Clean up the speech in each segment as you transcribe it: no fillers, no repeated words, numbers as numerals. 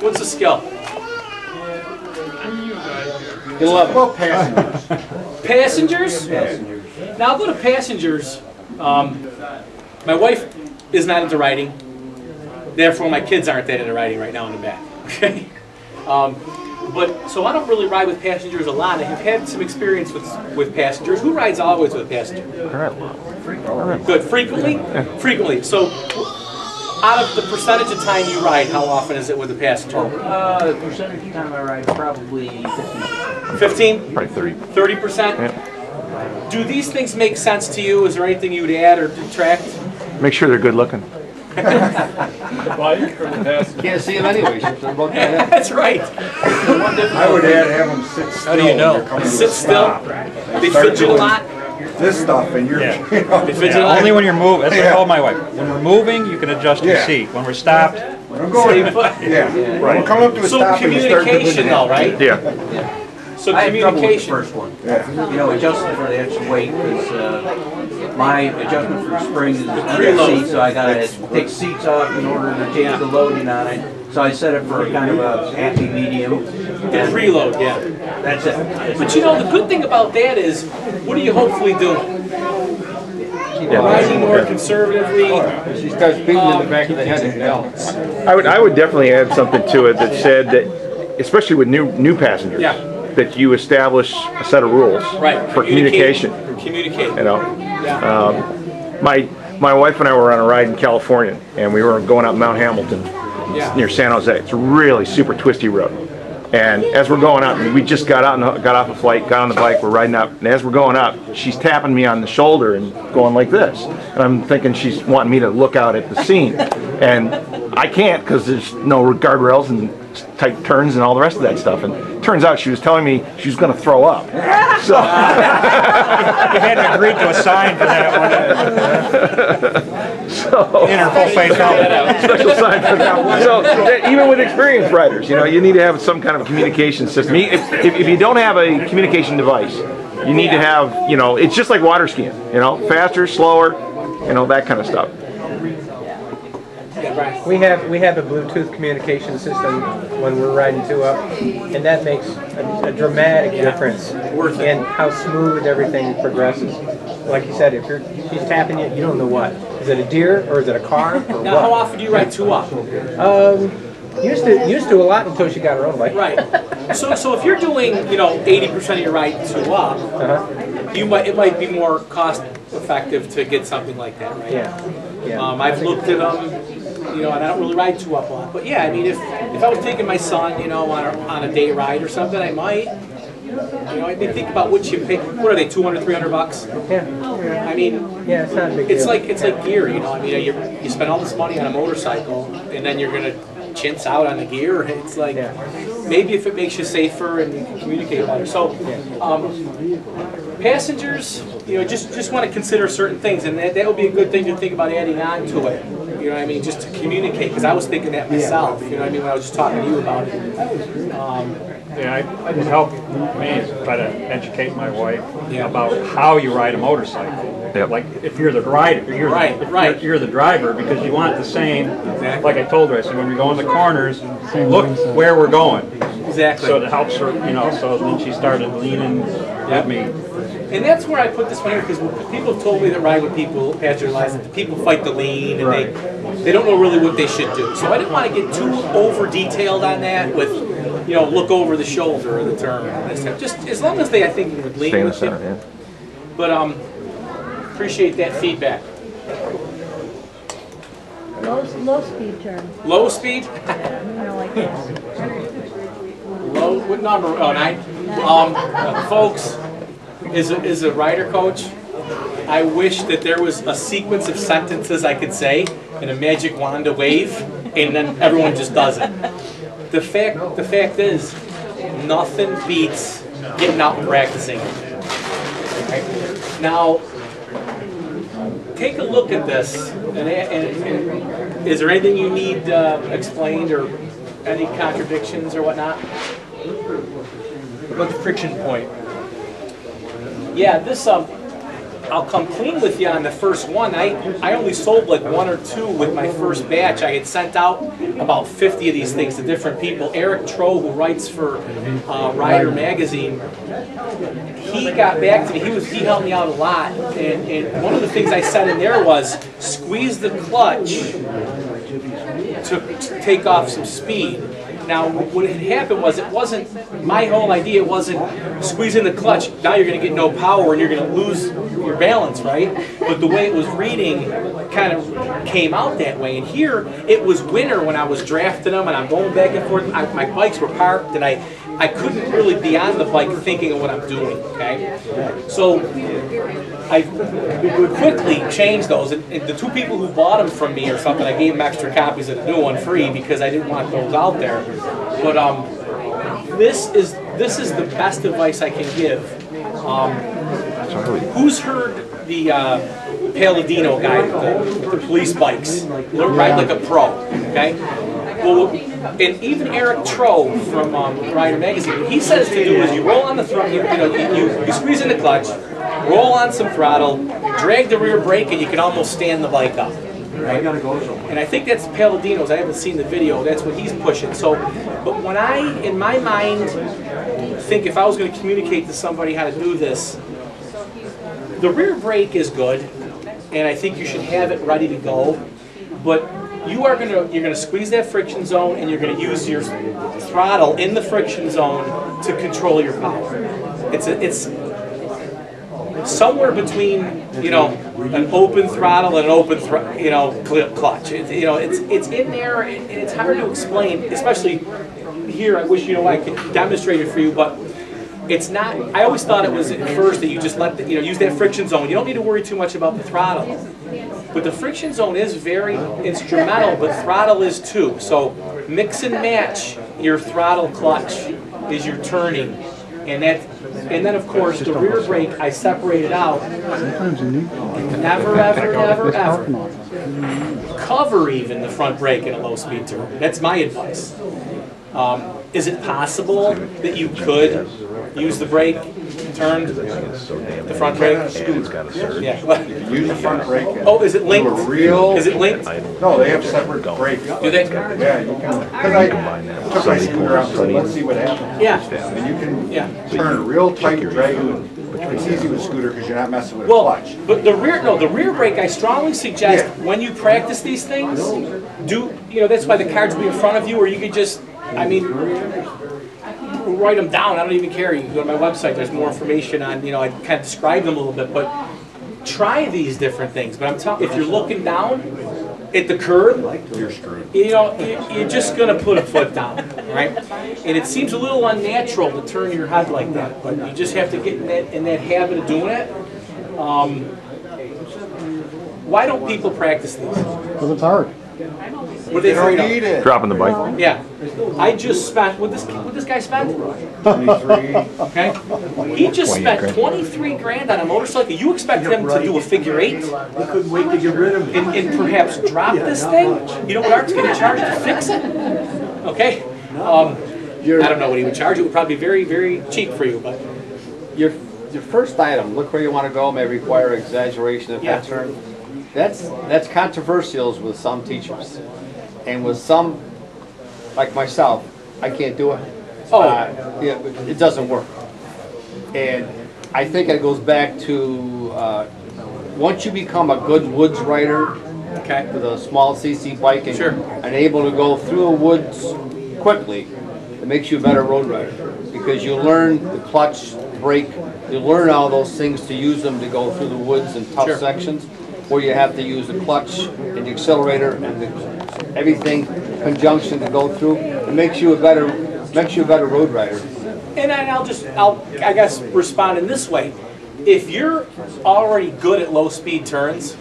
What's the skill? 11. Well, passengers. Passengers? Now I'll go to passengers. My wife is not into riding. Therefore, my kids aren't that into riding right now in the back. Okay. So I don't really ride with passengers a lot. I have had some experience with passengers. Who rides always with a passenger? Good. Frequently? Yeah. Frequently. So out of the percentage of time you ride, how often is it with a passenger? The percentage of time I ride, probably 50%. 15? Probably 30. 30%? Yeah. Do these things make sense to you? Is there anything you would add or detract? Make sure they're good looking. The bike or the passenger? Can't see them anyway. So they're both kind of- That's right. I would have them sit still. How do you know? Sit still. They fidget a lot. This stuff and you're, Yeah. you know, They fidget a lot. Only when you're moving. That's what I told my wife. When we're moving, you can adjust your Yeah. seat. When we're stopped, I'm going, yeah. When we're coming up to a So stop and you start doing communication though, right? Yeah. So I had trouble with the communication. first one. Yeah. You know, adjusting for the extra weight, because my adjustment for the spring is under the preload. seat, so I gotta take seats off in order to change the loading on it. So I set it for kind of a happy medium. The preload, yeah. That's it. But you know, the good thing about that is, what are you hopefully doing? Riding more conservatively. She starts beating in the back of the head and belts. I would definitely add something to it that said that, especially with new passengers, Yeah. that you establish a set of rules Right. for communication. Communicate. You know, Yeah. my wife and I were on a ride in California, and we were going up Mount Hamilton Yeah. near San Jose. It's a really super twisty road. And as we're going up, we just got out and got off the flight, got on the bike, we're riding up, and as we're going up, she's tapping me on the shoulder and going like this. And I'm thinking she's wanting me to look out at the scene. And I can't because there's no guardrails and tight turns and all the rest of that stuff. And it turns out she was telling me she was going to throw up. So you had to agree to a sign for that one. In her full face helmet. special sign for that. So even with experienced riders, you know, you need to have some kind of communication system. If you don't have a communication device, you need to have, you know, it's just like water skiing, you know, faster, slower, you know, that kind of stuff. We have a Bluetooth communication system when we're riding two up, and that makes a dramatic difference in how smooth everything progresses. Like you said, if she's tapping you, you don't know what. Is it a deer or is it a car or Now, how often do you ride two up? Used to a lot until she got her own bike. Right. So if you're doing, you know, 80% of your ride two up, it might be more cost effective to get something like that, right? Yeah. I've looked at them, you know, and I don't really ride two up a lot. But yeah, I mean, if I was taking my son, you know, on a day ride or something, I might. You know, I mean, think about what you pay. What are they, 200, 300 bucks? Yeah. I mean, Yeah, it's not a big it's deal. like gear, you know. I mean, you spend all this money on a motorcycle, and then you're gonna chintz out on the gear. It's like maybe if it makes you safer and you can communicate better. So, passengers, you know, just want to consider certain things, and that would be a good thing to think about adding on to it. You know what I mean? Just to communicate, because I was thinking that myself. You know what I mean? When I was just talking to you about it. Yeah, it helped me try to educate my wife about how you ride a motorcycle. Yep. Like if you're the rider, you're the driver, because you want the same. Like I told her, I said when we go in the corners, look where we're going. Exactly. So it helps her, you know. So then she started leaning with me. And that's where I put this one here, because people have told me that ride with people, passenger license, people fight the lean, and they don't know really what they should do. So I didn't want to get too over detailed on that with, you know, look over the shoulder or the turn. Just as long as they, I think, would lean Stay in the with you. center, yeah. But appreciate that feedback. Low speed turn. Low speed? You know, like this. Low, what number? Oh, 9. Folks, as a rider coach, I wish that there was a sequence of sentences I could say and a magic wand to wave, and then everyone just does it. The fact is, nothing beats getting out and practicing. Right? Now, take a look at this, and is there anything you need explained or any contradictions or whatnot? About the friction point. Yeah, this I'll come clean with you on the first one. I only sold like 1 or 2 with my first batch. I had sent out about 50 of these things to different people. Eric Troe, who writes for Rider Magazine, he got back to me. He helped me out a lot. And one of the things I said in there was squeeze the clutch to take off some speed. Now, what had happened was it wasn't, my whole idea wasn't squeezing the clutch, now you're going to get no power and you're going to lose your balance, right? But the way it was reading kind of came out that way. And here, it was winter when I was drafting them and I'm going back and forth. My bikes were parked and I couldn't really be on the bike thinking of what I'm doing, okay? So I quickly changed those. And the 2 people who bought them from me or something, I gave them extra copies of the new one free because I didn't want those out there. But this is the best advice I can give. Who's heard the Palladino guy, the police bikes? Ride like a pro, okay? Well, and even Eric Troe from Rider Magazine, what he says to do is you roll on the throttle, you squeeze in the clutch, roll on some throttle, drag the rear brake, and you can almost stand the bike up. Right? And I think that's Palladino's. I haven't seen the video. That's what he's pushing. So, but when I, in my mind, think if I was going to communicate to somebody how to do this, the rear brake is good, and I think you should have it ready to go. But you're gonna squeeze that friction zone, and you're gonna use your throttle in the friction zone to control your power. It's somewhere between an open throttle and an open clutch. It's in there, and it's hard to explain, especially here. I wish I could demonstrate it for you, but it's not. I always thought it was at first that you just let use that friction zone. You don't need to worry too much about the throttle. But the friction zone is very instrumental, but throttle is too. So mix and match your throttle clutch as you're turning. And then of course the rear brake I separated out. Never, ever, ever, ever cover even the front brake in a low speed turn. That's my advice. Is it possible that you could use the brake, turn the front brake? Yeah. Use the front brake. Oh, is it linked? Is it linked? No, they have separate brakes. Do they? Yeah, you can. Because I took my scooter out and said, let's see what happens. Yeah. And you can turn real tight, drag it. It's easy with a scooter because you're not messing with a clutch. But the rear brake, I strongly suggest when you practice these things, that's why the cards will be in front of you, or you could just, write them down. I don't even care. You can go to my website. There's more information on, I kind of describe them a little bit, but try these different things. But I'm telling you, if you're looking down at the curb, you're screwed. You're just going to put a foot down, right? And it seems a little unnatural to turn your head like that, but you just have to get in that habit of doing it. Why don't people practice these? Because it's hard. What they afraid of? Dropping the bike. Yeah. I just spent, what this guy spent? 23. Okay. He just spent 23 grand on a motorcycle. You expect him to do a figure 8? He couldn't wait to get rid of it. And perhaps drop this thing? You know what Art's going to charge to fix it? Okay. I don't know what he would charge. It would probably be very, very cheap for you, but. Your first item, look where you want to go, may require exaggeration of that term. That's controversial with some teachers. And with some, like myself, I can't do it. It doesn't work. And I think it goes back to once you become a good woods rider with a small CC bike and able to go through the woods quickly, it makes you a better road rider because you learn the clutch, brake, you learn all those things to use them to go through the woods in tough sections where you have to use the clutch and the accelerator and everything conjunction to go through. It makes you a better road rider. And I'll I guess respond in this way. If you're already good at low speed turns,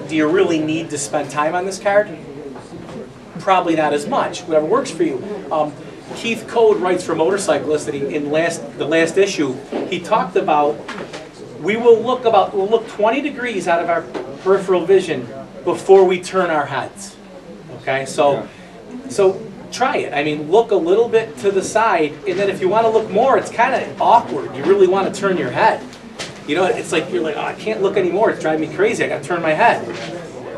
do you really need to spend time on this card? Probably not as much. Whatever works for you. Keith Code writes for Motorcyclists, and in the last issue, he talked about we'll look 20 degrees out of our peripheral vision before we turn our heads. Okay, so try it. I mean, look a little bit to the side, and then if you want to look more, it's kind of awkward. You really want to turn your head. You know, it's like, you're like, oh, I can't look anymore, it's driving me crazy, I gotta turn my head.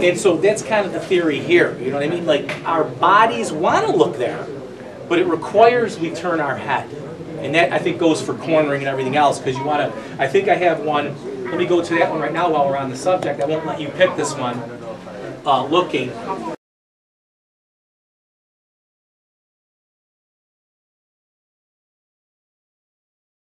And so that's kind of the theory here, you know what I mean? Like, our bodies wanna look there, but it requires we turn our head. And that, I think, goes for cornering and everything else, because you wanna, I think I have one, let me go to that one right now while we're on the subject, I won't let you pick this one, looking.